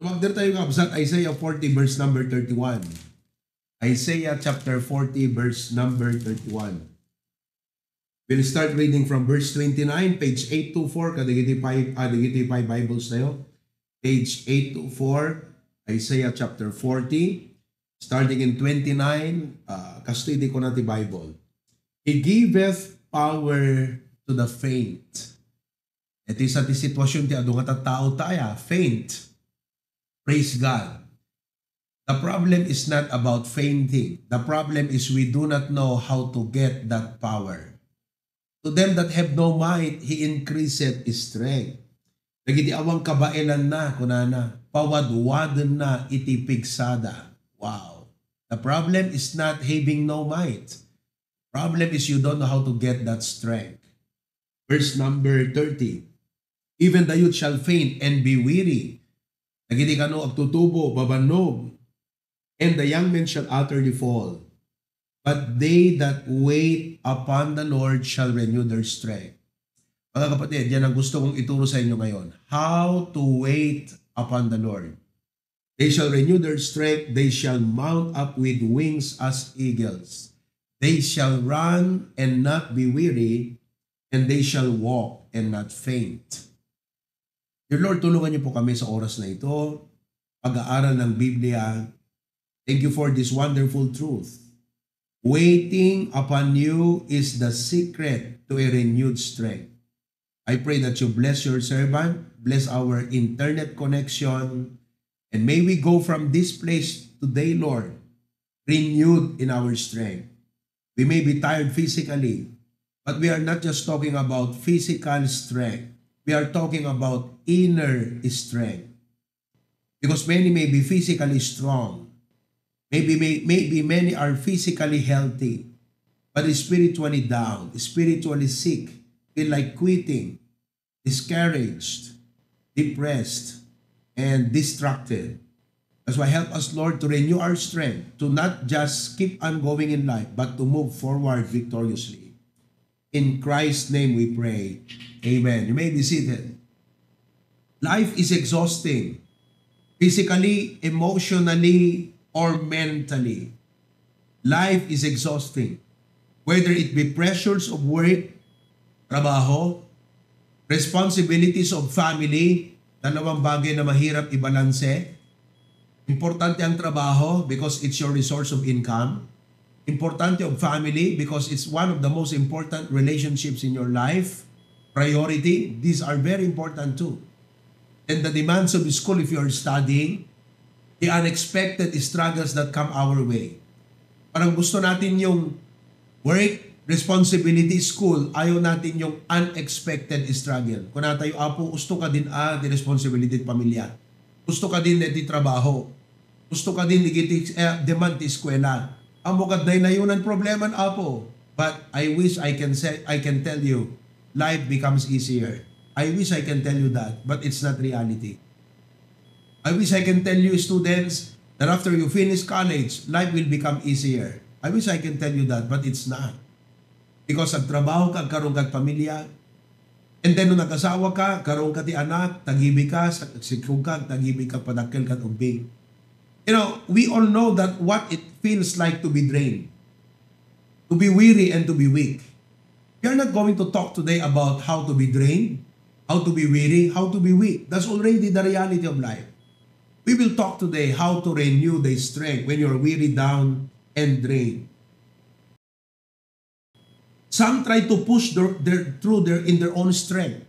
Tumagder tayo kabsat Isaiah 40 verse number 31. Isaiah chapter 40 verse number 31. We'll start reading from verse 29, page 824, kadigiti 5 Bibles tayo. Page 824, Isaiah chapter 40, starting in 29, kastudi ko natin Bible. He giveth power to the faint. Ito sa ti sitwasyon ti adu nga tao tayo, faint. Praise God. The problem is not about fainting. The problem is we do not know how to get that power. To them that have no might, He increaseth strength. Nagiti awang kabailan na, kunana, pawadwaden na iti pigsada. Wow. The problem is not having no might. Problem is you don't know how to get that strength. Verse number 30. Even the youth shall faint and be weary. Nagiti kano agtutubo, babanog, and the young men shall utterly fall. But they that wait upon the Lord shall renew their strength. Mga kapatid, yan ang gusto kong ituro sa inyo ngayon. How to wait upon the Lord. They shall renew their strength. They shall mount up with wings as eagles. They shall run and not be weary, and they shall walk and not faint. Dear Lord, tulungan niyo po kami sa oras na ito, pag-aaral ng Biblia. Thank you for this wonderful truth. Waiting upon you is the secret to a renewed strength. I pray that you bless your servant, bless our internet connection, and may we go from this place today, Lord, renewed in our strength. We may be tired physically, but we are not just talking about physical strength. We are talking about inner strength. Because many may be physically strong. Maybe many are physically healthy, but spiritually down, spiritually sick, feel like quitting, discouraged, depressed, and distracted. That's why help us, Lord, to renew our strength, to not just keep on going in life, but to move forward victoriously. In Christ's name we pray. Amen. You may be seated. Life is exhausting, physically, emotionally, or mentally. Life is exhausting. Whether it be pressures of work, trabaho, responsibilities of family, dalawang bagay na mahirap ibalanse. Importante ang trabaho because it's your resource of income. Importante of family because it's one of the most important relationships in your life. Priority, these are very important too. And the demands of school if you are studying, the unexpected struggles that come our way. Parang gusto natin yung work, responsibility, school, ayaw natin yung unexpected struggle. Kung tayo, apo, gusto ka din di responsibility pamilya. Gusto ka din di trabaho. Gusto ka din di demand di eskwela. Amo kad na yun ang problema, apo. But I wish I can tell you, life becomes easier. I wish I can tell you that, but it's not reality. I wish I can tell you students that after you finish college, life will become easier. I wish I can tell you that, but it's not. Because ang trabaho ka, karoon ka pamilya, and then nung nag-asawa ka, karoon ka ti anak, tagibig ka, sikog ka, tagibig ka, padakkel ka, ubing. You know, we all know that what it feels like to be drained, to be weary and to be weak. We are not going to talk today about how to be drained, how to be weary, how to be weak. That's already the reality of life. We will talk today how to renew the strength when you're weary down and drained. Some try to push through in their own strength.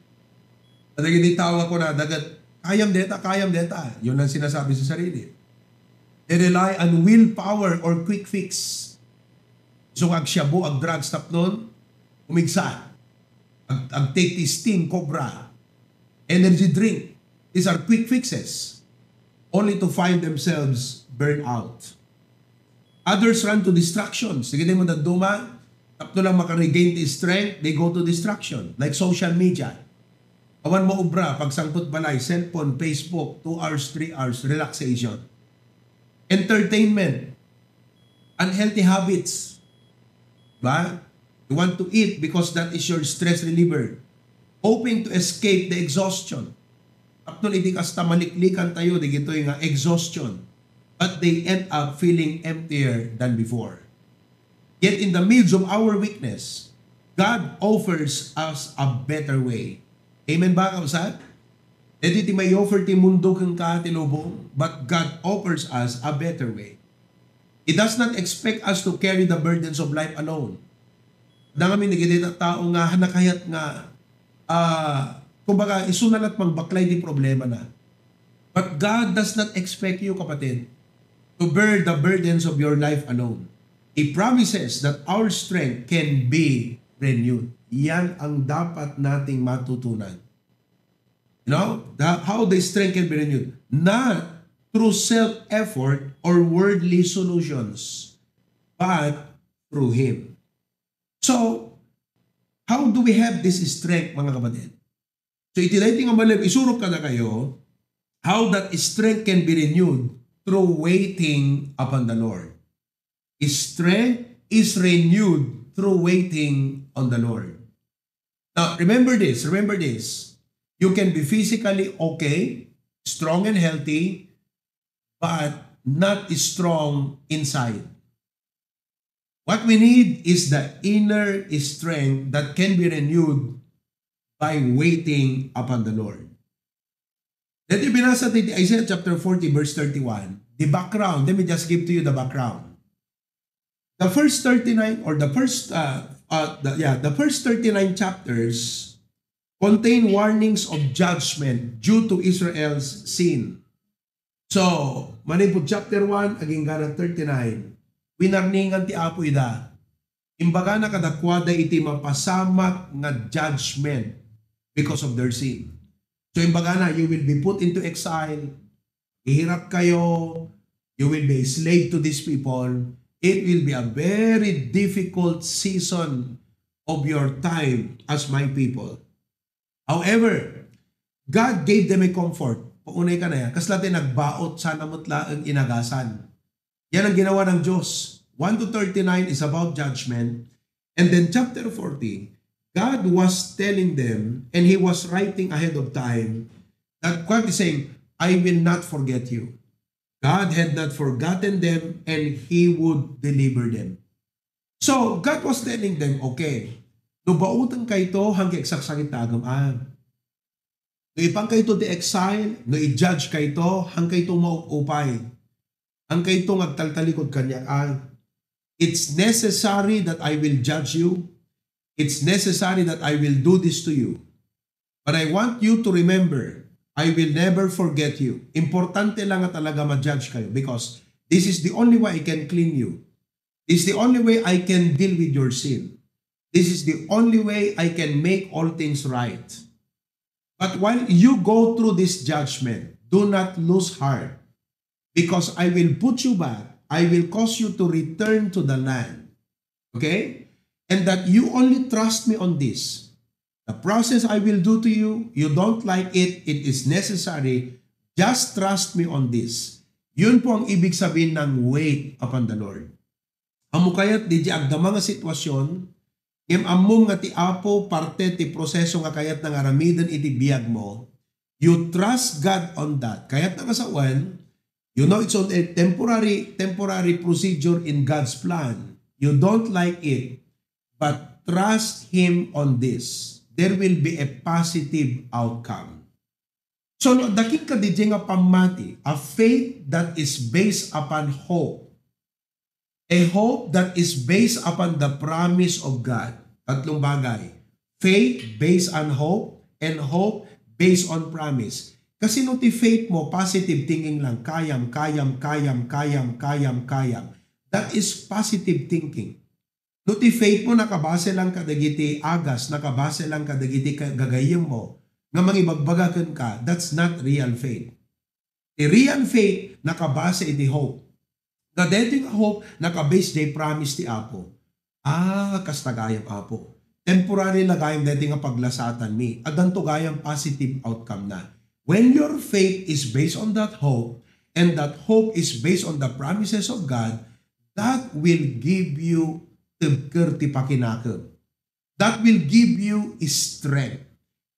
Tawa ko na, dagat, kayam deta. Yun ang sinasabi sa sarili. They rely on willpower or quick fix. So ag shabu, ag drug stop nun, umigsa. Ag take this steam, cobra, energy drink. These are quick fixes. Only to find themselves burned out. Others run to distractions. Sige mo na duma, tapno lang makaregain the strength, they go to distraction. Like social media. Awan mo ubra, pagsangkot balay, cellphone, Facebook, 2 hours, 3 hours, relaxation. Entertainment. Unhealthy habits. Ba? You want to eat because that is your stress reliever. Hoping to escape the exhaustion. Actually, di kasta maliklikan tayo, di gito yung exhaustion. But they end up feeling emptier than before. Yet in the midst of our weakness, God offers us a better way. Amen ba, kausap? Dito ti may offer ti mundo kang katilubong, but God offers us a better way. He does not expect us to carry the burdens of life alone. Dangami nagigita tao nga nakayat nga kumbaga isunan at magbaklay di problema na. But God does not expect you, kapatid, to bear the burdens of your life alone. He promises that our strength can be renewed. Yan ang dapat nating matutunan. You know, how the strength can be renewed. Not through self-effort or worldly solutions, but through Him. So, how do we have this strength, mga kapatid? So, itinating ang malam, isurok ka na kayo, how that strength can be renewed through waiting upon the Lord. Strength is renewed through waiting on the Lord. Now, remember this. You can be physically okay, strong and healthy, but not strong inside. What we need is the inner strength that can be renewed by waiting upon the Lord. Dito binasa natin Isaiah chapter 40 verse 31. The background, let me just give to you the background. The first 39 or the first 39 chapters contain warnings of judgment due to Israel's sin. So, manipod chapter 1 aging ganang 39. Winarningan ti Apo ida. Imbaga na kadakwada iti mapasamak nga judgment because of their sin. So imbaga na, you will be put into exile. Ihirap kayo. You will be a slave to these people. It will be a very difficult season of your time as my people. However, God gave them a comfort. Paunay ka na yan. Kaslate nagbaot sana mutla ang inagasan. Yan ang ginawa ng Diyos. 1 to 39 is about judgment. And then chapter 40, God was telling them, and He was writing ahead of time, that God is saying, I will not forget you. God had not forgotten them, and He would deliver them. So, God was telling them, okay, nubautan kayo ito hanggang eksaksakit tagamaan. No ipang kayo ito di exile, no i-judge kayo ito hanggang ito mauupay. Ang kayo ito agtaltalikod kanyaan. It's necessary that I will judge you. It's necessary that I will do this to you. But I want you to remember, I will never forget you. Importante lang nga talaga ma-judge kayo because this is the only way I can clean you. This is the only way I can deal with your sin. This is the only way I can make all things right. But while you go through this judgment, do not lose heart because I will put you back. I will cause you to return to the land. Okay? And that you only trust me on this. The process I will do to you, you don't like it, it is necessary. Just trust me on this. Yun po ang ibig sabihin ng wait upon the Lord. Amo kayat di agda mga sitwasyon, among nga ti Apo parte ti proseso nga kayat ng aramiden iti biyag mo, you trust God on that. Kayat nga sawan, you know it's on a temporary procedure in God's plan. You don't like it, but trust Him on this. There will be a positive outcome. So, no, dakit ka di nga pamati, a faith that is based upon hope. A hope that is based upon the promise of God. Tatlong bagay. Faith based on hope and hope based on promise. Kasi no ti faith mo, positive thinking lang, kayam. That is positive thinking. No ti faith mo, nakabase lang kadagiti agas, nakabase lang kadagiti gagayim mo, nga mangibagbagakan ka, that's not real faith. The real faith, nakabase iti hope. Nga dating hope, nakabase day promise ti Apo. Kastagayam Apo. Temporary lagayam dating nga paglasatan mi. Adan to gayam positive outcome na. When your faith is based on that hope, and that hope is based on the promises of God, that will give you tibker ti pakinakam. That will give you strength.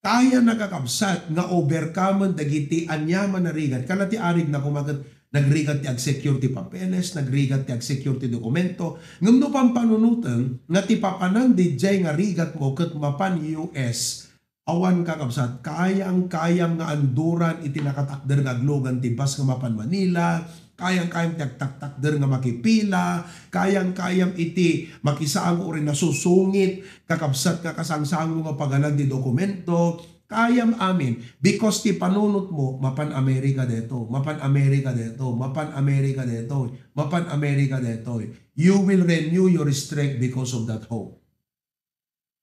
kaya nakakabsat nga overcome dagiti anyaman na rigat kanati arig na kumagat nagrigat ti ag security papeles, nagrigat ti ag security dokumento, ngam no pampanunutan nga ti papanan DJ nga rigat mo ket mapan US awan kakabsat kayang nga anduran iti nakatakder nga aglogan ti bus nga mapan Manila, kayang tagtaktakder nga makipila, kayang iti makisaang uri na susungit, kakabsat nga kasangsang nga pagalag di dokumento, kayam amin, because ti panunot mo, mapan Amerika deto, mapan Amerika deto, mapan Amerika deto, mapan Amerika deto. You will renew your strength because of that hope.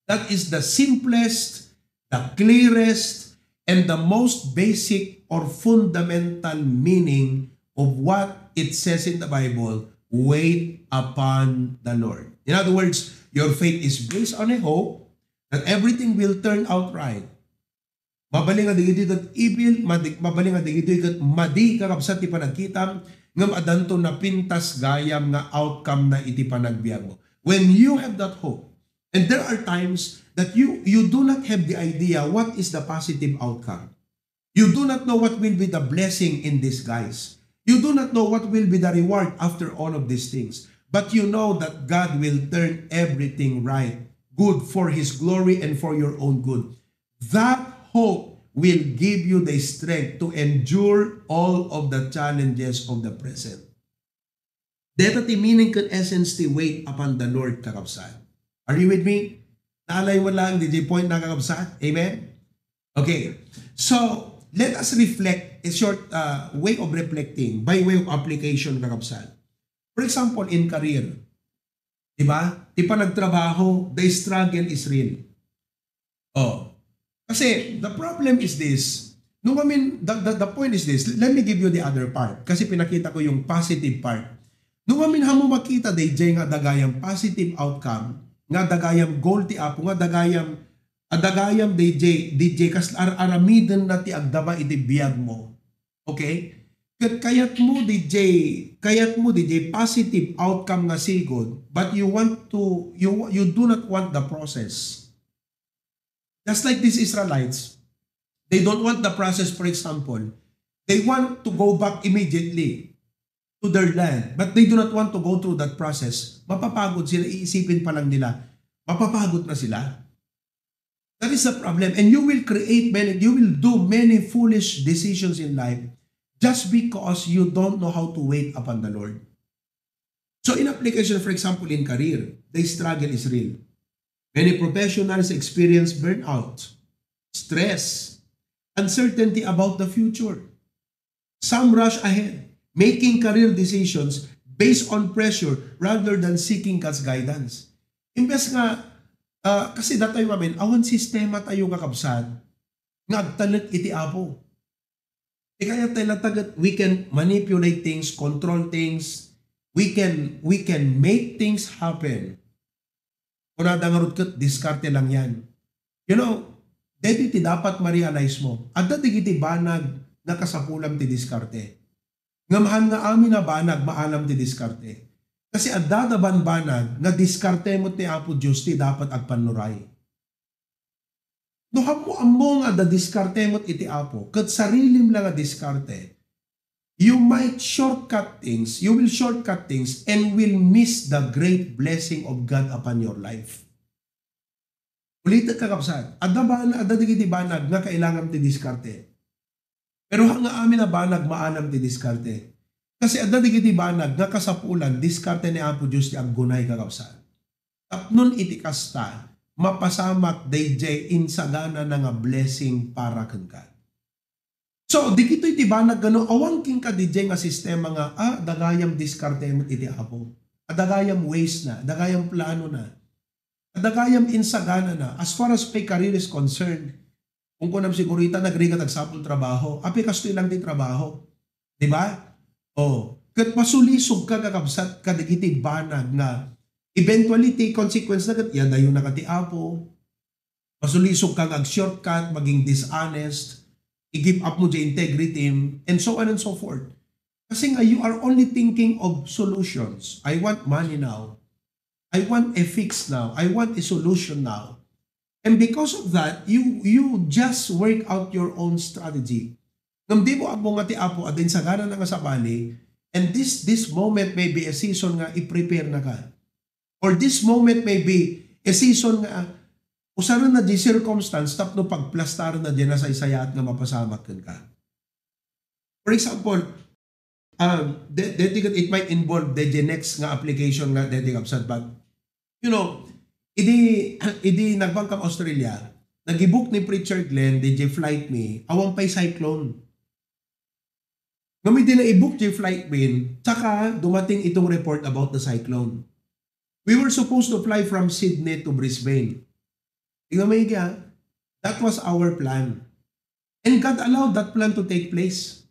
That is the simplest, the clearest, and the most basic or fundamental meaning of what it says in the Bible, wait upon the Lord. In other words, your faith is based on a hope that everything will turn out right. Mabaling nga digito ikat ibil, mabaling nga digito ikat madi kakabsat ti panagkitam, ngam adanto na pintas gayam nga outcome na iti panagbiag mo. When you have that hope, and there are times that you do not have the idea what is the positive outcome. You do not know what will be the blessing in disguise. You do not know what will be the reward after all of these things. But you know that God will turn everything right, good for His glory and for your own good. That hope will give you the strength to endure all of the challenges of the present. Dito ti meaning kan essence ti wait upon the Lord kakabsat. Are you with me? Naalay mo lang, did you point na kakabsat? Amen? Okay. So, let us reflect a short way of reflecting by way of application kakabsat. For example, in career, di ba? Di pa nagtrabaho, the struggle is real. Oh. Kasi the problem is this. No, I mean, the point is this. Let me give you the other part. Kasi pinakita ko yung positive part. No, I mean, hamo makita DJ nga dagayang positive outcome, nga dagayang goal ti apo, nga dagayang adagayam DJ kas aramiden na ti agdaba iti biyag mo. Okay? Kayat mo DJ positive outcome nga sigod, but you do not want the process. Just like these Israelites, they don't want the process. For example, they want to go back immediately to their land, but they do not want to go through that process. Mapapagod sila, iisipin pa lang nila, mapapagod na sila. That is the problem. And you will do many foolish decisions in life just because you don't know how to wait upon the Lord. So in application, for example, in career, the struggle is real. Many professionals experience burnout, stress, uncertainty about the future. Some rush ahead, making career decisions based on pressure rather than seeking God's guidance. Imbes nga, kasi datoy mamin, awan sistema tayo kakabsat, nga agtalit iti apo. Kaya tayo tagat, we can manipulate things, control things, we can make things happen. Kung nadangarot kat, diskarte lang yan. You know, dito ti dapat ma-realize mo, adda digiti banag na kasapulam ti diskarte. Ngamahan nga amin na banag, maalam ti diskarte. Kasi adda banag na diskarte mo ti Apo Diyos ti dapat agpanuray. No hamo nga da diskarte mo iti Apo, kat sarilim lang nga diskarte, you might shortcut things, you will shortcut things and will miss the great blessing of God upon your life. Ulitin kakabsat, adda digiti banag nga kailangan ti diskarte. Pero nga amin na banag maanam ti diskarte. Kasi adda digiti banag nga kasapulan diskarte ni Apo Dios ti aggunay kakabsat. Tapnon iti kasta mapasamak DJ insagana na nga blessing para ken God. So dikito iti banag gano awang king ka DJ nga sistema nga dagayam diskarte mo iti Apo. Adagayam ways na, adagayam plano na. Adagayam insagana na as far as my career is concerned. Kung kunam sigurita nagrigat agsapol trabaho, api kasto ilang di trabaho. Di ba? Oh, kat masulisog ka kakabsat kadagiti banag nga eventually ti consequence na kat yadayo na kati Apo. Masulisog ka ag-shortcut, maging dishonest, i-give up mo the integrity, and so on and so forth. Kasi nga you are only thinking of solutions. I want money now. I want a fix now. I want a solution now. And because of that, you just work out your own strategy. Ngam di mo abo nga ti apo adin sa gana nga sa bali, and this moment may be a season nga i-prepare na ka. Or this moment may be a season nga usaron na di circumstance tap no pagplastar na di na sa isayat nga mapasamak ka. For example, it might involve the next nga application nga dating absent, but you know, idi nagbangkang Australia, nagibook ni Preacher Glenn, DJ flight me, awang pay cyclone. Ngamit din na i-book yung flight bin, tsaka dumating itong report about the cyclone. We were supposed to fly from Sydney to Brisbane. Tingnan mo yung that was our plan. And God allowed that plan to take place.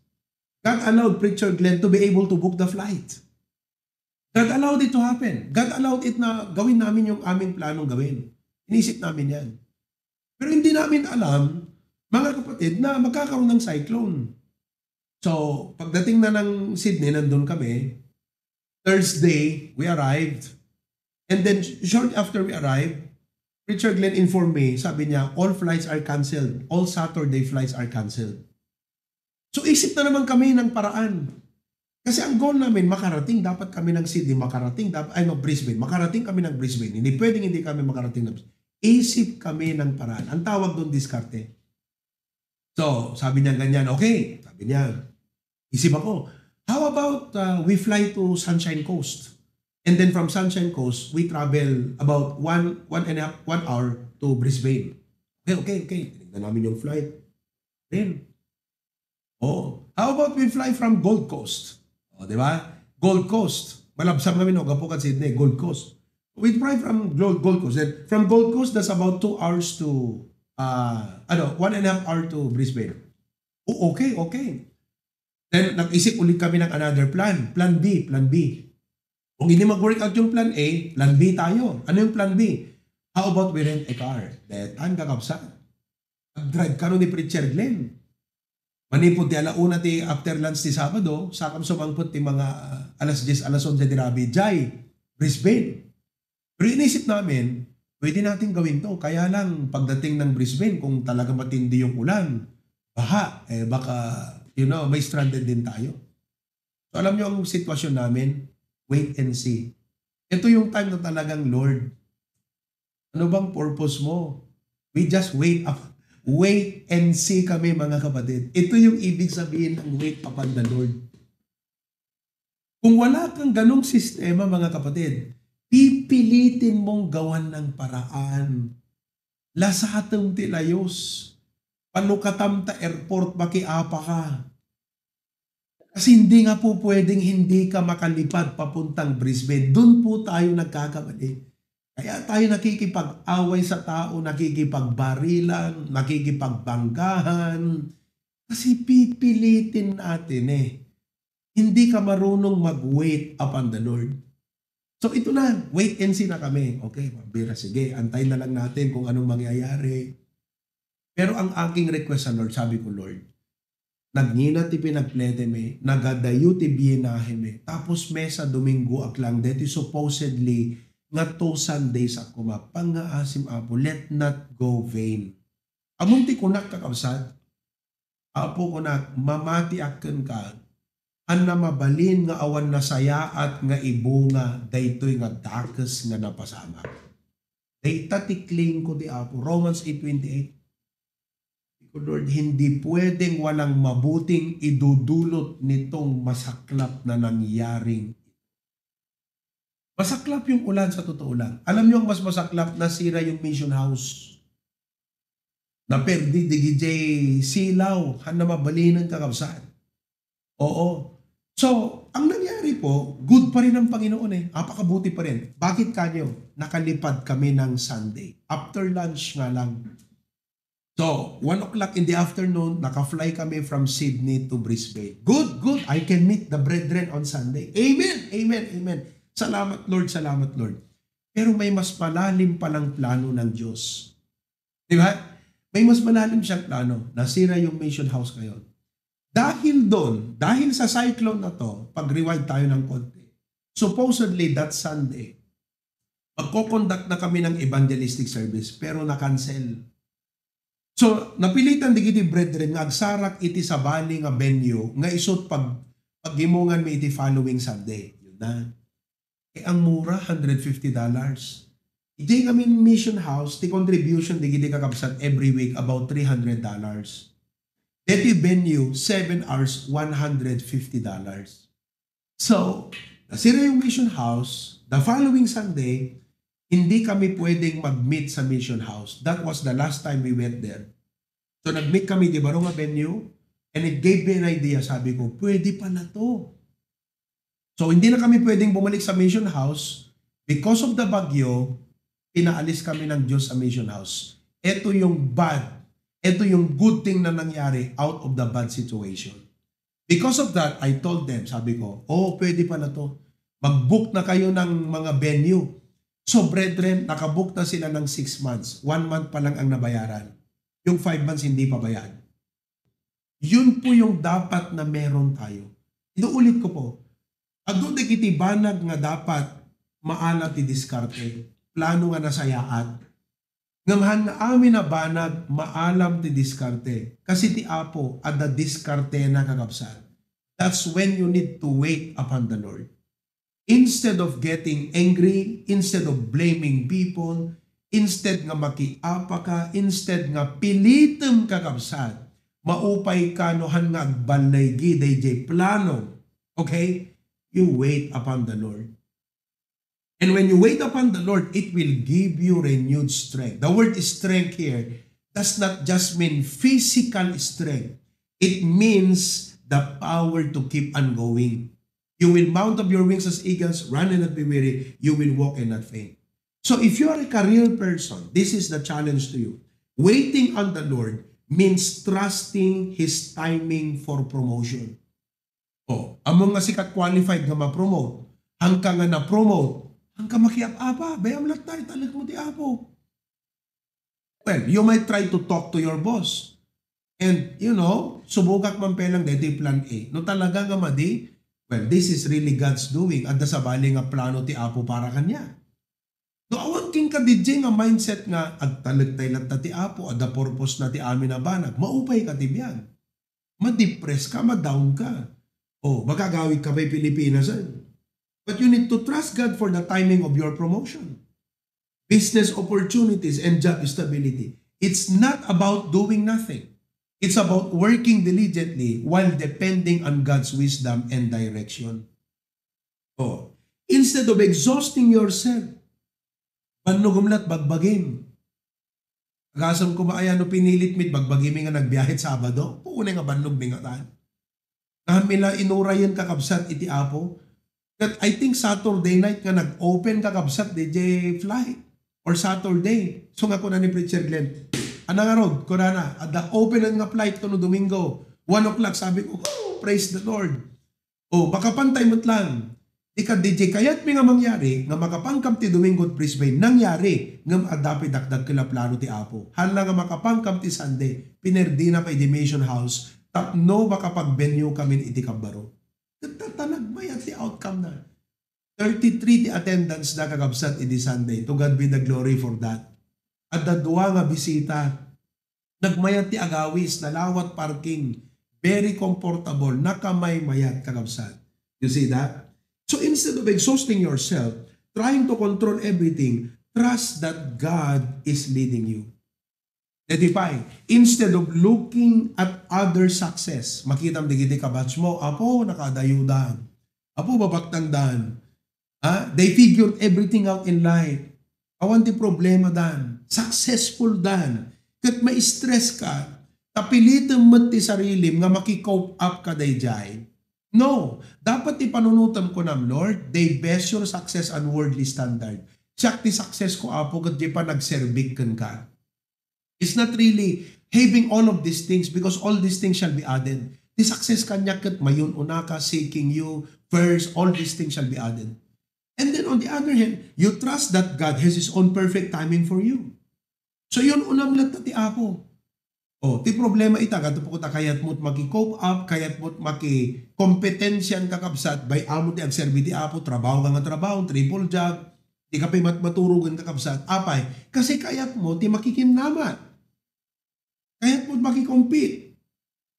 God allowed Preacher Glenn to be able to book the flight. God allowed it to happen. God allowed it na gawin namin yung aming planong gawin. Inisip namin yan. Pero hindi namin alam, mga kapatid, na magkakaroon ng cyclone. So, pagdating na ng Sydney, nandun kami. Thursday, we arrived. And then, shortly after we arrived, Preacher Glenn informed me, sabi niya, all flights are canceled. All Saturday flights are canceled. So, isip na naman kami ng paraan. Kasi ang goal namin, makarating, dapat kami ng Sydney, Brisbane. Makarating kami ng Brisbane. Hindi pwedeng hindi kami makarating ng Brisbane. Isip kami ng paraan. Ang tawag doon, diskarte. So, sabi niya ganyan, okay. Sabi niya, isip ako, how about we fly to Sunshine Coast? And then from Sunshine Coast, we travel about 1 hour to Brisbane. Okay. Tinignan namin yung flight. Then, how about we fly from Gold Coast? Di ba? Gold Coast. Malabsam namin, Gapukat, Sydney, Gold Coast. We fly from Gold Coast. Then from Gold Coast, that's about 2 hours to, 1.5 hour to Brisbane. Okay. Then, nag-isip ulit kami ng another plan. Plan B. Kung hindi mag-work out yung plan A, plan B tayo. Ano yung plan B? How about we rent a car? That time kakapsa. Mag-drive ka ni Preacher Glenn. Manipod ti alauna ti after lunch ti Sabado, sakam sumangpot ti mga alas 10, alas 11 ti Rabi, Jai, Brisbane. Pero inisip namin, pwede natin gawin to. Kaya lang, pagdating ng Brisbane, kung talaga matindi yung ulan, baka, baka, may stranded din tayo. So alam nyo ang sitwasyon namin, wait and see. Ito yung time na talagang, Lord, ano bang purpose mo? We just wait and see kami, mga kapatid. Ito yung ibig sabihin ng wait upon the Lord. Kung wala kang ganong sistema, mga kapatid, pipilitin mong gawan ng paraan. Lasatong tilayos. Panukatam ta airport, makiapa ka. Kasi hindi nga po pwedeng hindi ka makalipad papuntang Brisbane. Doon po tayo nagkakamali. Kaya tayo nakikipag-away sa tao, nakikipagbarilan, nakikipagbanggahan. Kasi pipilitin natin Hindi ka marunong mag-wait upon the Lord. So ito na, wait and see na kami. Okay, pambira, sige, antayin na lang natin kung anong mangyayari. Pero ang aking request sa Lord, sabi ko, Lord, nagnina ti pinagplete me, nagadayo ti bienahe me, tapos mesa Domingo aklang, deti supposedly, nga 2 Sundays ako mapangaasim apo, let not go vain. Among ti kunak kakabsat, apo kunak, mamati aken ka, an na mabalin nga awan na saya at nga ibunga, daytoy nga dakes nga napasama. Dayta tikling ko di apo, Romans 8:28. Lord, hindi pwedeng walang mabuting idudulot nitong masaklap na nangyaring. Masaklap yung ulan sa totoo lang. Alam niyo ang mas masaklap, nasira yung mission house. Naperdi digij silaw, hana mabalinan kakabsaan. Oo. So, ang nangyari po, good pa rin ang Panginoon Apakabuti pa rin. Bakit kanyo? Nakalipad kami ng Sunday. After lunch nga lang. So, 1 o'clock in the afternoon, naka-fly kami from Sydney to Brisbane. Good. I can meet the brethren on Sunday. Amen. Salamat, Lord. Pero may mas malalim palang plano ng Diyos. Di ba? May mas malalim siyang plano. Nasira yung mission house ngayon. Dahil sa cyclone na to, pag-rewind tayo ng konti, supposedly that Sunday, magko-conduct na kami ng evangelistic service, pero na-cancel. So, napilitan di kiti brethren, nga agsarak iti sa bali nga venue, nga isot paggimungan mi iti following Sunday. Yun na. Ang mura, $150. Iti kami mission house, ti contribution di kiti kakabsat every week, about $300. Iti venue, 7 hours, $150. So, nasira yung mission house, the following Sunday, hindi kami pwedeng mag-meet sa mission house. That was the last time we went there. So nag-meet kami di Barong venue and it gave me an idea. Sabi ko, pwede pala to. So hindi na kami pwedeng bumalik sa mission house. Because of the bagyo, pinaalis kami ng Diyos sa mission house. Ito yung bad. Ito yung good thing na nangyari out of the bad situation. Because of that, I told them, sabi ko, pwede pala to. Mag-book na kayo ng mga venue. So brethren, nakabook na sila ng 6 months. 1 month pa lang ang nabayaran. Yung 5 months hindi pa bayad. Yun po yung dapat na meron tayo. Inuulit ko po. Agdo de kiti banag nga dapat maalat ti diskarte. Plano nga nasayaat. Ngamahan nga amin na banag maalam ti diskarte. Kasi ti Apo at the diskarte na kakabsat. That's when you need to wait upon the Lord. Instead of getting angry, instead of blaming people, instead nga makiapa ka, instead nga pilitem kakabsat, maupay ka nohan nga agbalay giday plano. Okay? You wait upon the Lord. And when you wait upon the Lord, it will give you renewed strength. The word strength here does not just mean physical strength. It means the power to keep on going. You will mount up your wings as eagles, run and not be weary. You will walk and not faint. So if you are a career person, this is the challenge to you. Waiting on the Lord means trusting His timing for promotion. Among nga sikat qualified nga ma-promote, hangka nga na-promote, hangka makiap-apa, bayam lang tayo, talag mo ti Apo. Well, you might try to talk to your boss. And, subukak man pelang dito plan A. No talaga nga madi, well, this is really God's doing at nasabali nga plano ti Apo para kanya. No, awan king ka DJ nga mindset nga agtalag tayo lang ti Apo at the purpose na ti amin na banag, maupay ka tibyan. Ma-depress ka, ma-down ka. Magagawid ka ba'y Pilipinas? But you need to trust God for the timing of your promotion. Business opportunities and job stability. It's not about doing nothing. It's about working diligently while depending on God's wisdom and direction. Instead of exhausting yourself, panugumlat bagbagim. Agasam ko maayan no pinilit mit bagbagim nga nagbiyahit Sabado, puunay nga banlog bingatan. Namila inurayan kakabsat iti Apo. That I think Saturday night nga nag-open kakabsat DJ flight or Saturday. So nga ko na ni Preacher Glenn. Anang arod, ko na, at the open nga flight ko no Domingo, 1 o'clock, sabi ko, praise the Lord. Makapantay mo't lang. Ika DJ, kaya't may nga mangyari, nga makapangkam ti Domingo at Brisbane, nangyari, nga adapi dakdag kila plano ti Apo. Hala nga makapangkam ti Sunday, pinerdi na pa di Mission House, tapno makapag-venue kami iti Kabaro. Tatanagmay at ti outcome na. 33 ti attendance na kakabsat iti Sunday. To God be the glory for that. At dadwa nga bisita, nagmayat ti agawis, nalawat parking, very comfortable, nakamay-mayat kakabsat. You see that? So instead of exhausting yourself, trying to control everything, trust that God is leading you. 35, instead of looking at other success, makita mo digiti kabatch mo, Apo, nakadayudan. Apo, babaktangdan. They figured everything out in life. Awan ti problema dan. Successful dan. Kat may stress ka, tapilitan mo ti sarili nga makikope up ka dayjay. No. Dapat ipanunutan ko nam, Lord, they base your success on worldly standard. Siyak ti success ko, Apo, kat di pa nagserbik ka. It's not really having all of these things because all these things shall be added. The success kanya kat mayon unaka, seeking you first, all these things shall be added. And then on the other hand, you trust that God has His own perfect timing for you. So yun unam lang ti Apo. Ti problema ita, gato po ta kayat mo't maki-cope up, kayat mo't maki-kompetensyan kakabsat, by amo ti agserbi ti Apo, trabaho ka nga trabaho, triple job, Di ka pa maturugan kakabsat. Apay, kasi kayat mo, ti makikinnamat. Kayat mo makikompete.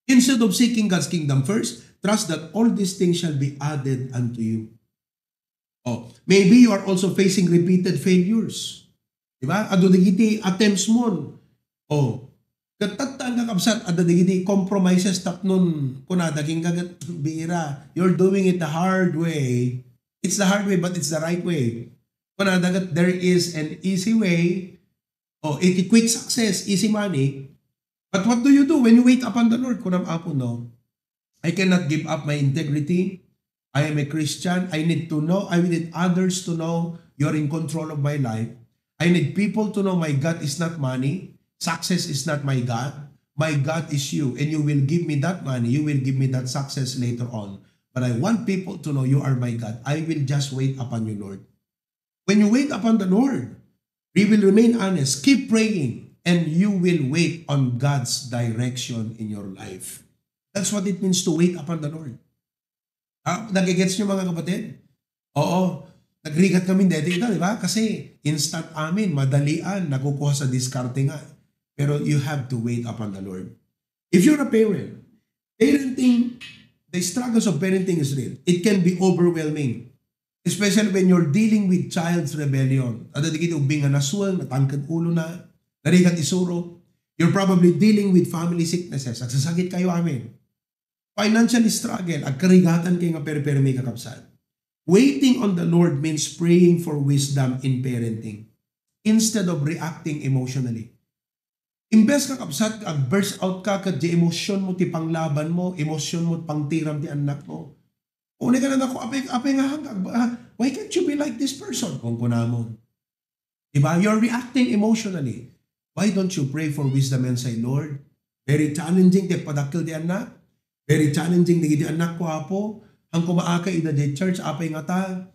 Instead of seeking God's kingdom first, trust that all these things shall be added unto you. Oh, maybe you are also facing repeated failures. Diba? Ado digiti attempts mo. Oh, katataan kakabsat, ado digiti compromises tapnon kunadaging kagat bira. You're doing it the hard way. It's the hard way, but it's the right way. Kunadagat, there is an easy way. Oh, it's quick success, easy money. But what do you do when you wait upon the Lord? Kunam apo no, I cannot give up my integrity. I am a Christian. I need to know. I need others to know you're in control of my life. I need people to know my God is not money. Success is not my God. My God is you. And you will give me that money. You will give me that success later on. But I want people to know you are my God. I will just wait upon you, Lord. When you wait upon the Lord, we will remain honest. Keep praying. And you will wait on God's direction in your life. That's what it means to wait upon the Lord. Nagigets nyo mga kapatid? Oo, nagrigat kami dito, di ba? Kasi instant amin, madalian, nakukuha sa diskarte nga. Pero you have to wait upon the Lord. If you're a parent, parenting, the struggles of parenting is real. It can be overwhelming. Especially when you're dealing with child's rebellion. Ada di kita ubing nga naswang, natangkad ulo na, narigat isuro. You're probably dealing with family sicknesses. Nagsasakit kayo amin. Financial struggle, agkarigatan kayo nga pero may kakapsat. Waiting on the Lord means praying for wisdom in parenting instead of reacting emotionally. Imbes kakapsat, burst out ka di emosyon mo, ti panglaban mo, emosyon mo, pangtiram ti anak mo. Una ka na ako, apay nga hanggang, why can't you be like this person? Kung kunamon. Diba? You're reacting emotionally. Why don't you pray for wisdom and say, Lord, very challenging, ti padakil ti anak. Very challenging digiti anak ko apo. Ang kumaaka ida di church apay nga ta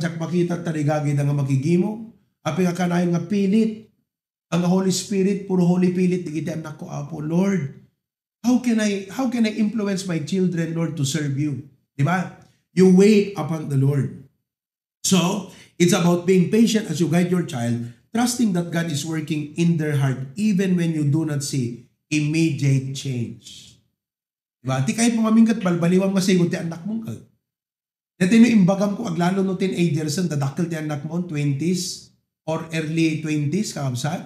jak makita tarigagi nga makigimo. Apay nga kanayon nga pilit. Ang Holy Spirit puro holy pilit digiti anak ko apo. Lord, how can I influence my children, Lord, to serve you? Diba? You wait upon the Lord. So, it's about being patient as you guide your child, trusting that God is working in their heart even when you do not see immediate change. Diba? Di kahit mga minggat balbaliwang masigot ti anak mong kag. Dati no imbagam ko aglalo no teenagers ang dadakil ti anak mo 20s or early 20s kakabsat.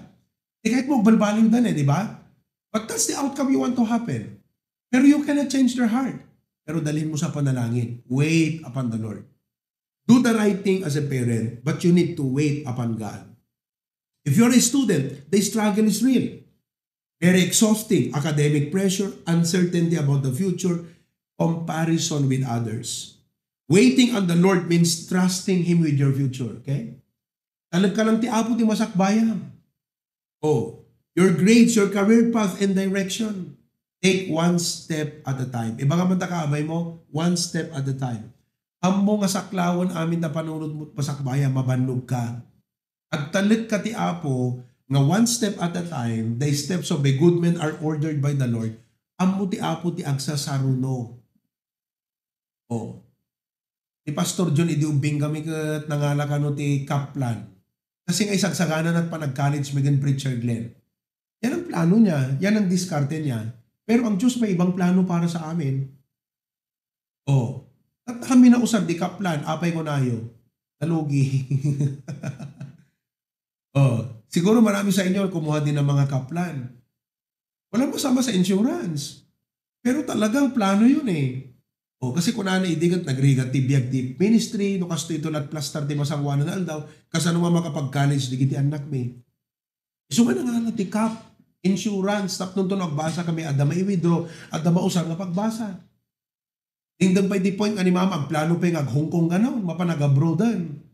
Di kahit mo balbaliw dan di ba? But that's the outcome you want to happen. Pero you cannot change their heart. Pero dalhin mo sa panalangin. Wait upon the Lord. Do the right thing as a parent, but you need to wait upon God. If you're a student, the struggle is real. Very exhausting, academic pressure, uncertainty about the future, comparison with others. Waiting on the Lord means trusting Him with your future, okay? Talag ka lang ti apo ti masakbayan. Oh, your grades, your career path and direction. Take one step at a time. Iba nga man takaabay mo, one step at a time. Amo nga saklawon amin na panunod mo pasakbayan, mabanlog ka. Agtalit ka ti apo, nga one step at a time, the steps of a good man are ordered by the Lord. Amo ti apo ti agsasaruno. Oh. Ni Pastor John idiubing kami kat nangala kano ti Kaplan. Kasi nga isagsaganan at panag-college Megan Preacher Glenn. Yan ang plano niya, yan ang diskarte niya. Pero ang Diyos may ibang plano para sa amin. Oh. At kami na usab di Kaplan, apay ko nayo. Talugi. Oh. Siguro marami sa inyo kumuha din ng mga Kaplan. Walang masama sa insurance. Pero talagang plano yun eh. O kasi kung na idigat nagrigat tibiyag ti ministry, no kasto ito lat plaster ti masangwanan na aldaw, kasano makapag-college digiti anak mi. So nga nga ti Kap, insurance, tap nung to nagbasa kami, ada mai-withdraw, ada mausang nga pagbasa. Tingdang by the point, ani mama, ang plano pa yung Hong Kong gano'n, mapanag-abroadan.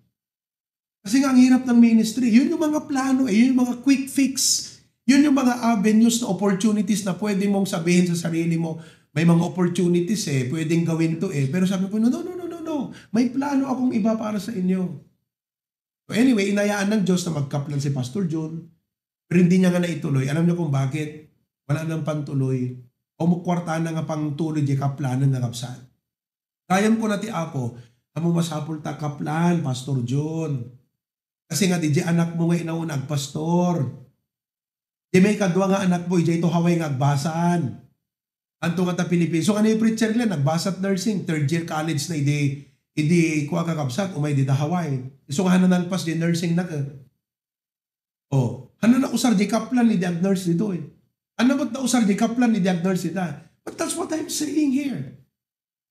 Kasi nga ang hirap ng ministry, yun yung mga plano, yun yung mga quick fix. Yun yung mga avenues na opportunities na pwede mong sabihin sa sarili mo, may mga opportunities pwedeng gawin to Pero sabi ko, no. May plano akong iba para sa inyo. So anyway, inayaan ng Diyos na magkaplan si Pastor John, pero hindi niya nga naituloy. Alam niyo kung bakit? Wala nang pantuloy. O mukwarta na nga pang tuloy di kaplanan nga kapsaan. Kayam ko na ti Apo, amo masapul ta kaplan, Pastor John. Kasi nga, di anak mo nga inaunag, pastor. Di may kadwa nga anak mo, ito haway nga agbasan. Anto nga ta Pilipinas. So, ano yung preacher nila? Nagbasat nursing, third year college na, hindi kuha kakabsat, umay di haway. So, nga hananalpas di nursing na ka. Oh, hanan na usar di kaplan ni diag nurse dito eh. Ano ba't na usar di kaplan ni diag nurse ita? But that's what I'm saying here.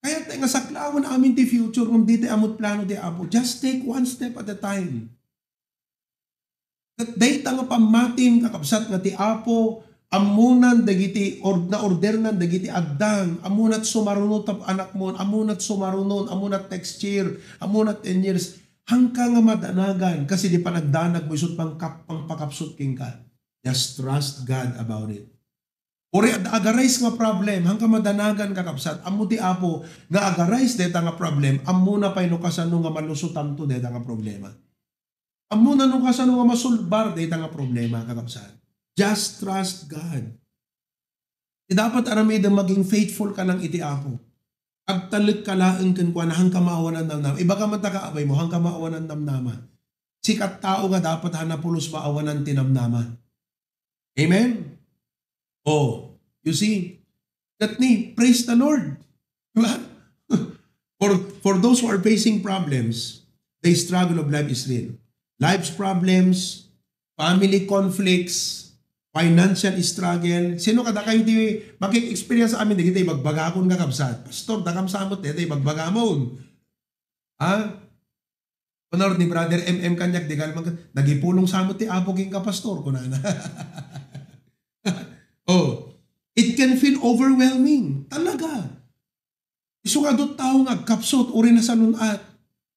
Kaya tayo nga saklawan amin ti future, kung di tayo amot plano di Apo, just take one step at a time. At dahil nga pamatin kakabsat nga ti Apo, amunan dagiti na order nan dagiti agdang, amunat sumarunot ang anak mo, amunat sumarunon, amunat next year, amunat 10 years, hangka nga madanagan, kasi di pa nagdanag mo isot pang pakapsut king ka. Just trust God about it. Ori agarais nga problem, hangka madanagan kakabsat, amu ti Apo, nga agarais deta nga problem, amuna pa'y no kasano nga malusutan to deta nga problema. Amuna no kasano nga masulbar deta nga problema kakabsat. Just trust God. E dapat aramida maging faithful ka ng iti Apo. Agtalik ka laeng kenkwa na hangka maawanan namnama. Iba ka matakaabay mo, hangka maawanan namnama. Sikat tao nga dapat hanapulos maawanan tinamnama. Amen? Oh, you see, that ni, praise the Lord. For those who are facing problems, the struggle of life is real. Life's problems, family conflicts, financial struggle. Sino kada kayo di mag-experience sa amin, di kita ibagbagakon nga kabsat. Pastor, dakamsamot, di kita ibagbagamon. Ha? Kunor ni Brother MM Kanyak, di ka nagipulong samot ti Apo king ka pastor, kunana. Oh, it can feel overwhelming. Talaga. Iso nga doon tao nga kapsot, uri na sanunat.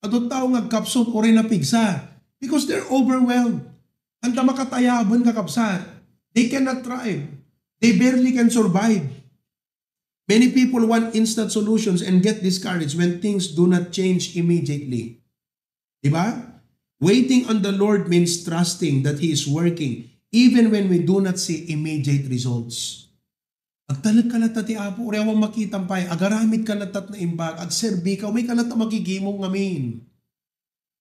Adot tao nga kapsot, uri na pigsa. Because they're overwhelmed. Handa makatayaban kakabsat. They cannot thrive. They barely can survive. Many people want instant solutions and get discouraged when things do not change immediately. Diba? Waiting on the Lord means trusting that He is working even when we do not see immediate results. Agtalag ka natat ti Apo, uri awang makitampay, agaramit ka natat na imbag, agserbi ka, may kalat na makigimong ngamin.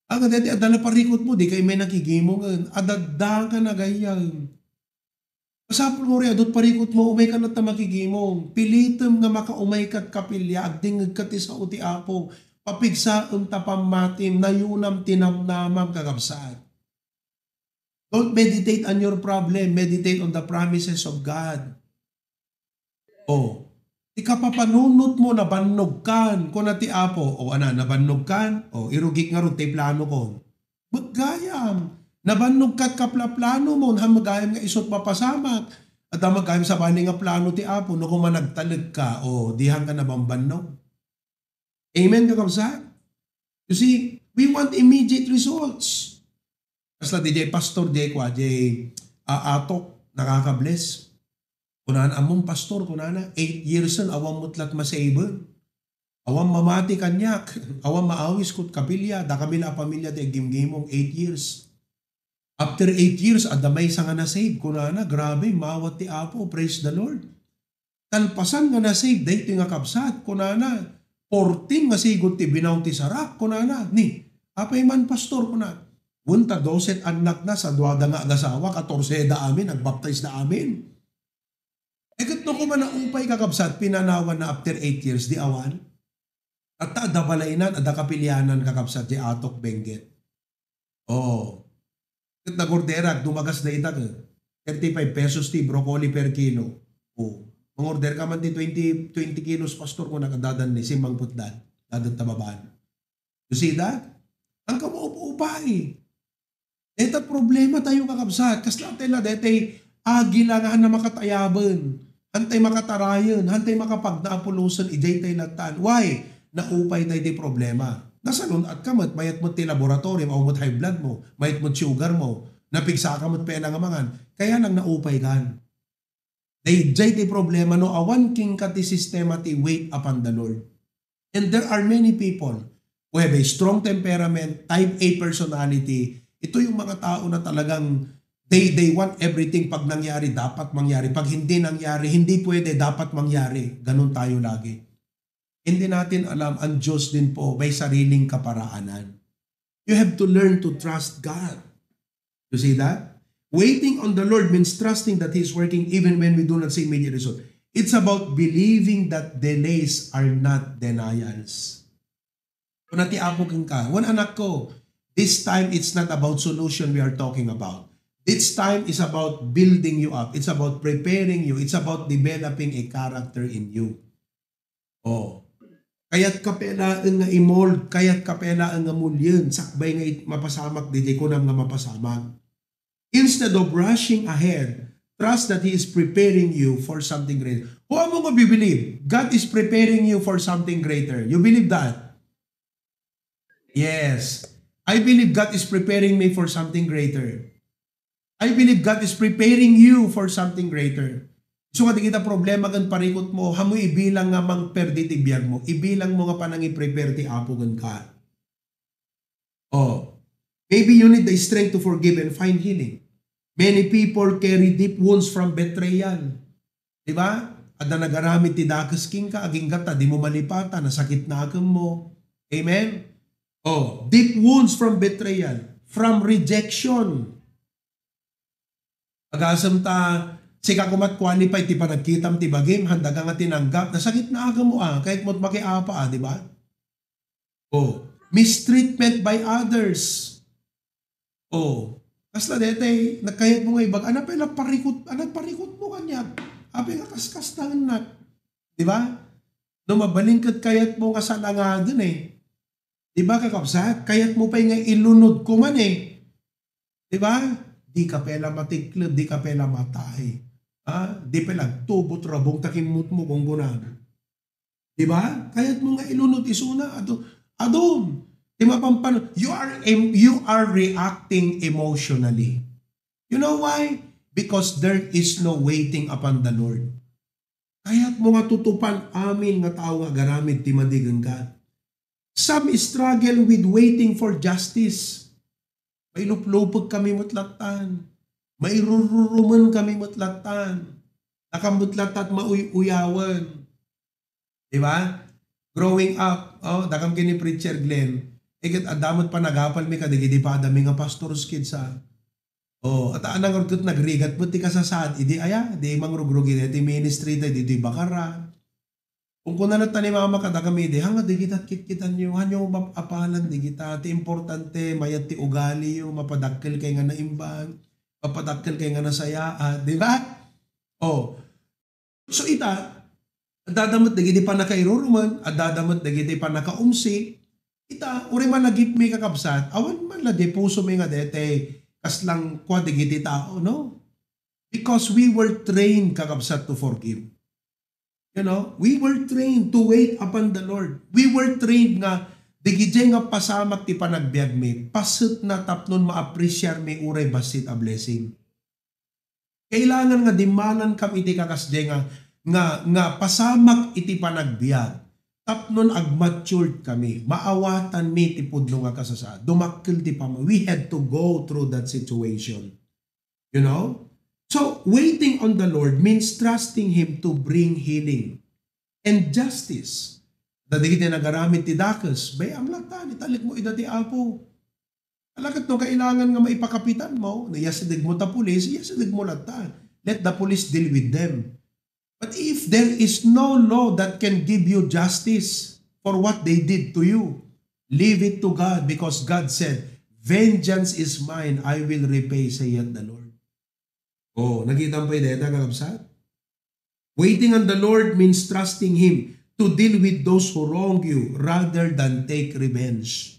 Aga dati, adala parikot mo, di kayo may nakigimong, adadang ka na gayang. Pasapol mo rin, adot parikot mo, umay ka natat na makigimong, pilitem nga makaumay kat kapilya, agdingag ka ti sa uti Apo, papigsaam tapamatim, nayunam tinamnamam kakabsat. Don't meditate on your problem. Meditate on the promises of God. Oh, ikapapanunot mo, nabannog kan, kung nati Apo, o nabannog kan, o irugik nga rin, plano ko. Magayam, nabannog kat kaplaplano mo, magayam nga isot mapasamak, at magayam sa bani nga plano ti Apo, no kung managtalag ka, o dihang ka nabambannog. Amen, kakabsat? You see, we want immediate results. Basta DJ Pastor, DJ Atok, nakakabless. Kunan among pastor, kunana, 8 years na, awang mutlat masabon. Awang mamati kanyak, awang maawis kut kapilya, da kami na pamilya de gimgimong 8 years. After 8 years, adamay sa nga nasave, kunana, grabe, mawat ti Apo, praise the Lord. Talpasan nga nasave, dahil nga kapsat, kunana, 14 nga sigot ti binaw ti sarak, kunana, ni, apay man pastor, kunana, bunta 12 anak na sa duwada nga agasawa, 14 da amin, nagbaptize da amin. Egat no kuma na upay kakabsat, pinanawan na after 8 years, di awan. At adabalainan, adakapilyanan kakabsat, di Atok Benguet. Oh. Kat na gorderak, dumagas na itag, 35 pesos ti broccoli per kilo. Oh. Mang-order ka man di 20 kilos, pastor, kung nakadadan ni Simbang Putdan, dadan tababaan. You see that? Ang kamaupo-upay. Ito problema tayo kakabsat. Kasi natin na dete agila nga na makatayaban. Hantay makatarayan. Hantay makapagnaapulusan. Ijay tayo nagtaan. Why? Naupay tayo di problema. Nasalun at kamat. Mayat mo ti laboratorium. Maumot high blood mo. Mayat mo sugar mo. Napigsa ka mo't penangamangan. Kaya nang naupay kan. Ijay ti problema no awan king ka ti sistema ti wait upon the Lord. And there are many people who have a strong temperament, type A personality. Ito yung mga tao na talagang they want everything pag nangyari, dapat mangyari. Pag hindi nangyari, hindi pwede, dapat mangyari. Ganun tayo lagi. Hindi natin alam, ang Diyos din po may sariling kaparaanan. You have to learn to trust God. You see that? Waiting on the Lord means trusting that He is working even when we do not see immediate result. It's about believing that delays are not denials. Kung natiapog ka, one anak ko, this time it's not about solution we are talking about. This time is about building you up. It's about preparing you. It's about developing a character in you. Oh. Kaya't kapela nga imold, kaya't kapela nga mulyan, sakbay nga mapasamak, di ko nang nga mapasamak. Instead of rushing ahead, trust that He is preparing you for something greater. Kung mo nga believe, God is preparing you for something greater. You believe that? Yes. I believe God is preparing me for something greater. I believe God is preparing you for something greater. So nga di kita problema kan parikot mo, hamoy ibilang nga mang perditi biyag mo, ibilang mo nga panang i-prepare ti apo gan ka. Oh, maybe you need the strength to forgive and find healing. Many people carry deep wounds from betrayal. Diba? Ada nagaramit ti dakas king ka, aging gata, di mo malipata, nasakit na agam mo. Amen? Oh, deep wounds from betrayal, from rejection. Agasam ta, sika kumat qualify, ti pa nagkitam ti bagim, handa ka nga tinanggap, nasakit na agam mo kahit mo't makiapa di ba? Oh, mistreatment by others. Oh, kasla dete, nagkayat mo nga ibag, anak parikot mo kanya. Api nga kaskas na anak. Di ba? No, mabalingkat kayat mo nga sa langadun eh. Di ba kakapsat? Kayat mo pa nga ilunod ko man eh. Di ba? Di ka pela matiklib, di ka pela matay. Di pela tubot rabong takimut mo kung gunan. Di ba? Kayat mo nga ilunod isuna. Adon. You are reacting emotionally. You know why? Because there is no waiting upon the Lord. Kaya't mo nga tutupan amin nga tao nga garamid ti madigan ka. Some struggle with waiting for justice. May luplupag kami mutlatan. May rururuman kami mutlatan. Nakamutlatat mauyawan. Diba? Growing up, dakam kini Preacher Glenn, ikat adamot pa nagapal mi kadigidi pa adami nga pastor's kids at anang urgot nagrigat mo ti kasasad, idi di mangrugrugi ti ministry ti bakara. Kung kuna na tani mama kada kami di hanga di kita kitkitan nyo, hanyo mapapalan di kita, ti importante mayat ti ugali yo, mapadakkel kay nga naimbang, mapadakkel kay nga nasayaan, di ba? So dadamot dagiti pa nakairuruman, dadamot dagiti pa nakaumsi, uri man nagip mi kakabsat, awan man la di puso mi nga dete, kaslang kwa digiti tao, no? Because we were trained kakabsat to forgive. You know, we were trained to wait upon the Lord. We were trained nga, digiti nga pasamak ti panagbiag mi, pasut na tapnon ma-appreciate mi uray basit a blessing. Kailangan nga dimanan kam iti kakasde nga pasamak iti panagbiag. Tapnon ag-matured kami. Maawatan mi ti pudno nga kasasa. Dumakkel ti pama. We had to go through that situation. You know? So, waiting on the Lord means trusting Him to bring healing and justice. Dadigit na nagaramit ti dakas, bay amlatan, italik mo ida ti apo. Alakat no, kailangan nga maipakapitan mo, nayasidig mo ta pulis, yasidig mo latan. Let the police deal with them. But if there is no law that can give you justice for what they did to you, leave it to God because God said, vengeance is mine, I will repay, saith the Lord. Nakita mo pa yung deta kakabsat? Waiting on the Lord means trusting Him to deal with those who wrong you rather than take revenge.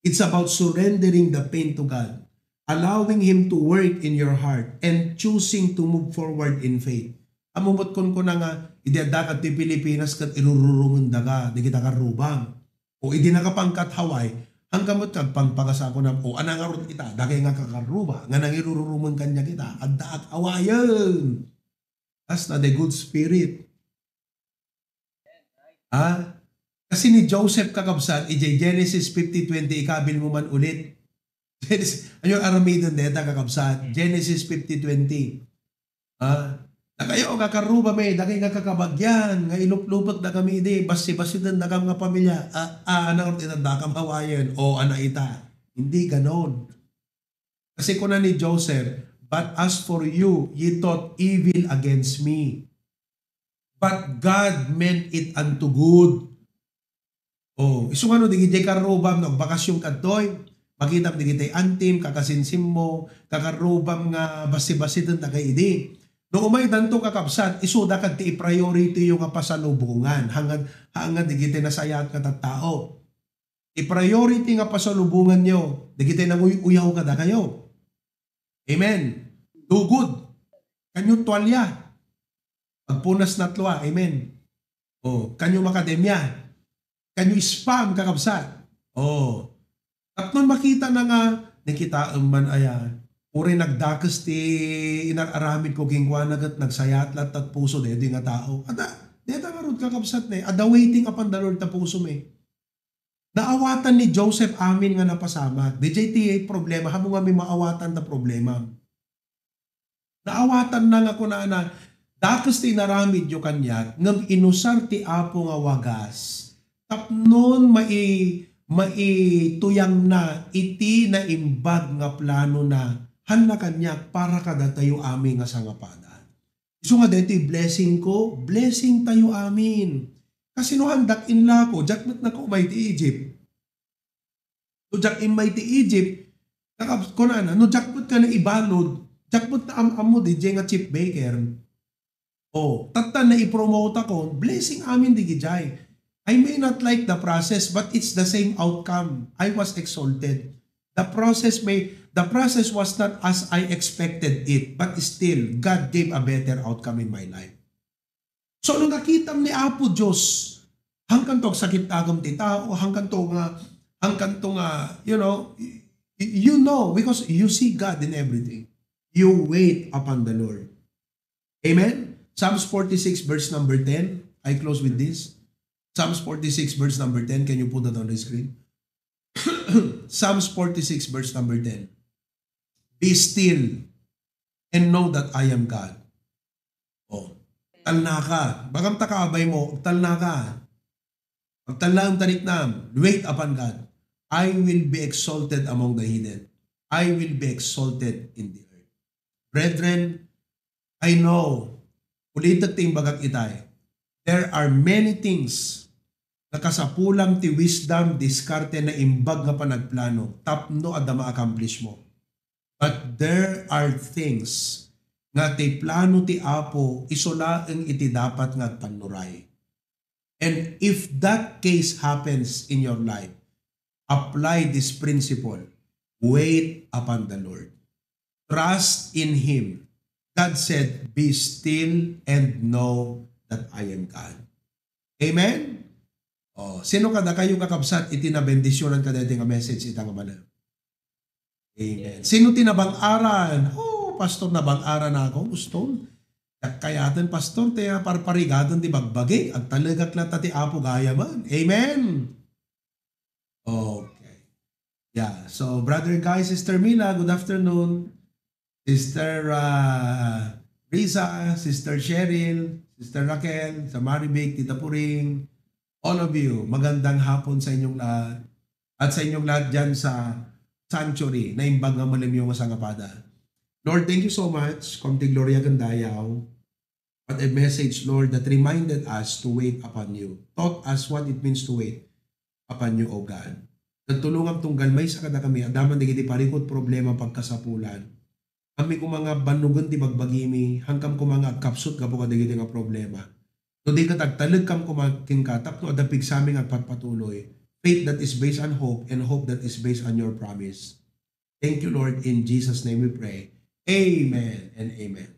It's about surrendering the pain to God, allowing Him to work in your heart, and choosing to move forward in faith. Amumot kon ko na nga, idadakat ti Pilipinas kat irurumundag ka, di kita karubang. O idi nakapangkat Hawaii, hanggang mo't kagpangpagasa ko na, anangarot kita, dagay nga kakaruba, nga nang irurumun kanya kita, adda at awayan. That's not the good spirit. Kasi ni Joseph kakabsat, Genesis 50:20, ikabil mo man ulit. Ano yung aramidon deta kakabsat? Genesis 50:20. Na kayo kakaruba may, dagay nga kakabagyan, nga iluplupag na kami di, basi-basi din na nga pamilya, anang itanda kam hawayan, ana ita. Hindi ganon. Kasi kuna ni Joseph, but as for you, ye thought evil against me. But God meant it unto good. Oh, iso nga no, digitay karubam, nagbakasyon kadtoy, makita digitay antim, kakasinsim mo, kakarubam nga basi-basi din na kay idi. No umay danto kakabsat, isuda kag ti priority yung nga pasalubungan, hangad digitay nasayat ka tao. I-priority nga pasalubungan nyo, digitay nang uyaw kada kayo. Amen. Do good. Kanyo tuwalya. Pagpunas na tluwa. Amen. Oh, kanyo makademya. Kanyo spam kakabsat. Oh. At nung makita na nga, nakita man aya, uri nagdakas ti inararamid ko gingwanagat, nagsayatlat at puso de nga tao. Deta nga ron kakabsat na ada waiting upon the Lord na puso me. Naawatan ni Joseph amin nga napasama. DJTA problema, hamo nga may maawatan na problema. Naawatan na nga kuna na, dakas ti naramid yung kanya, ngam inusar ti apo nga wagas, tapnon maituyang na, iti na imbag nga plano na, handa kanya para kada tayo amin nga sangapada. So nga dito blessing ko, blessing tayo amin. Kasi no handak inla ko, jakmat na ko may ti Egypt. No jak in may ti Egypt, kunana, no jakmat ka na ibalod, jakmat na amamo di nga chip baker. Oh, tatan na i-promote ako, blessing amin di gijay. I may not like the process, but it's the same outcome. I was exalted. The process was not as I expected it, but still, God gave a better outcome in my life. So, nung nakita ni Apo Diyos, hanggang to sakit agam ti tao, hanggang to nga, you know, because you see God in everything. You wait upon the Lord. Amen? Psalms 46 verse number 10. I close with this. Psalms 46 verse number 10. Can you put that on the screen? Psalms 46 verse number 10. Be still and know that I am God. Oh. Talna ka. Bagam takabay mo, talna ka. Pagtalna ang taniknam, wait upon God. I will be exalted among the heathen. I will be exalted in the earth. Brethren, I know, ulitat ting bagak itay, there are many things na kasapulam ti wisdom, diskarte na imbag nga panagplano, tapno at ma-accomplish mo. But there are things nga ti plano ti Apo, isolaeng iti dapat nga panuray. And if that case happens in your life, apply this principle. Wait upon the Lord. Trust in Him. God said, be still and know that I am God. Amen? Oh, sino kada kayo kakabsat, itinabendisyonan ka dito nga message itang mana. Amen. Sino tinabang-aran? Oh, pastor, nabang-aran ako. Gusto. Kayatin, pastor, tayo parparigatan di bagbagi. At talaga klata ti Apo gaya man. Amen. Okay. Yeah. So, brother guys, Sister Mila, good afternoon. Sister Risa, Sister Cheryl, Sister Raquel, sa Maribig, Tita Puring, all of you, magandang hapon sa inyong lahat. At sa inyong lahat dyan sa sanctuary na imbag nga malim yung masangapada. Lord, thank you so much. Komte Gloria Gandayaw. What a message, Lord, that reminded us to wait upon you. Taught us what it means to wait upon you, O God. Nagtulungan tunggal may sa kada kami. Adaman di kiti parikot problema pagkasapulan. Kami ko mga banugan ti bagbagimi. Hangkam ko mga kapsut ka po kadigiti nga problema. No di ka tagtalag kam kumakin katap no adapig sa aming agpatpatuloy. Faith that is based on hope and hope that is based on your promise. Thank you, Lord. In Jesus' name we pray. Amen and amen.